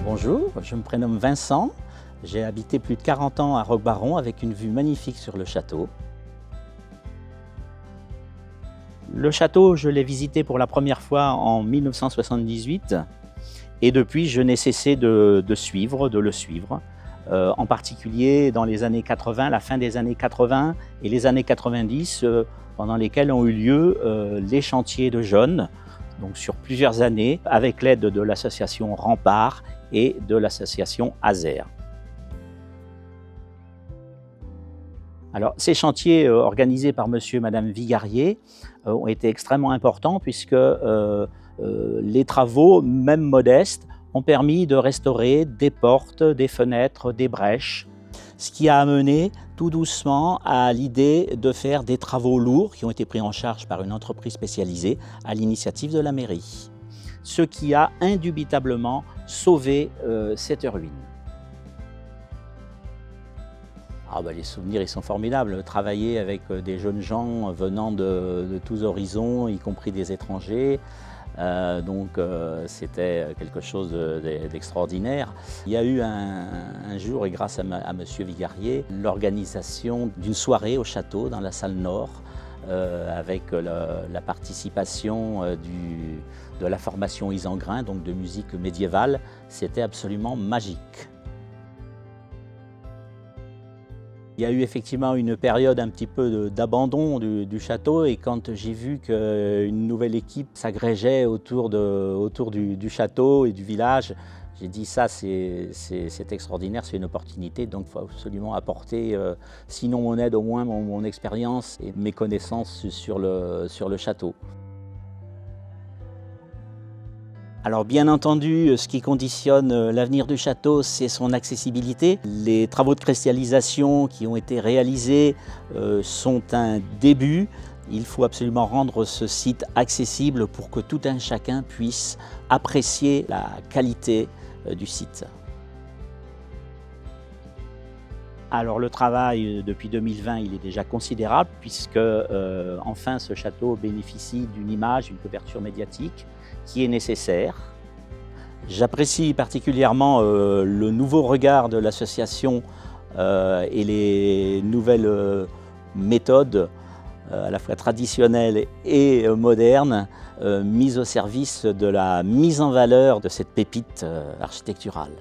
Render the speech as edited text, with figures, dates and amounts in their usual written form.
Bonjour, je me prénomme Vincent. J'ai habité plus de 40 ans à Roquebaron avec une vue magnifique sur le château. Le château, je l'ai visité pour la première fois en 1978 et depuis, je n'ai cessé de le suivre. En particulier dans les années 80, la fin des années 80 et les années 90, pendant lesquelles ont eu lieu les chantiers de jeunes, donc sur plusieurs années, avec l'aide de l'association Rempart et de l'association ASER. Alors, ces chantiers organisés par monsieur et madame Vigarier ont été extrêmement importants puisque les travaux, même modestes, ont permis de restaurer des portes, des fenêtres, des brèches, ce qui a amené tout doucement à l'idée de faire des travaux lourds qui ont été pris en charge par une entreprise spécialisée à l'initiative de la mairie, ce qui a indubitablement sauvé cette ruine. Les souvenirs ils sont formidables, travailler avec des jeunes gens venant de tous horizons, y compris des étrangers. C'était quelque chose d'extraordinaire. Il y a eu un jour, et grâce à monsieur Vigarier, l'organisation d'une soirée au château, dans la salle nord, avec la participation de la formation Isengrin, donc de musique médiévale. C'était absolument magique. Il y a eu effectivement une période un petit peu d'abandon du château et quand j'ai vu qu'une nouvelle équipe s'agrégeait autour du château et du village, j'ai dit ça c'est extraordinaire, c'est une opportunité, donc il faut absolument apporter, sinon mon aide, au moins mon expérience et mes connaissances sur le château. Alors bien entendu, ce qui conditionne l'avenir du château, c'est son accessibilité. Les travaux de cristallisation qui ont été réalisés sont un début. Il faut absolument rendre ce site accessible pour que tout un chacun puisse apprécier la qualité du site. Alors le travail depuis 2020, il est déjà considérable puisque enfin ce château bénéficie d'une image, une couverture médiatique qui est nécessaire. J'apprécie particulièrement le nouveau regard de l'association et les nouvelles méthodes à la fois traditionnelles et modernes mises au service de la mise en valeur de cette pépite architecturale.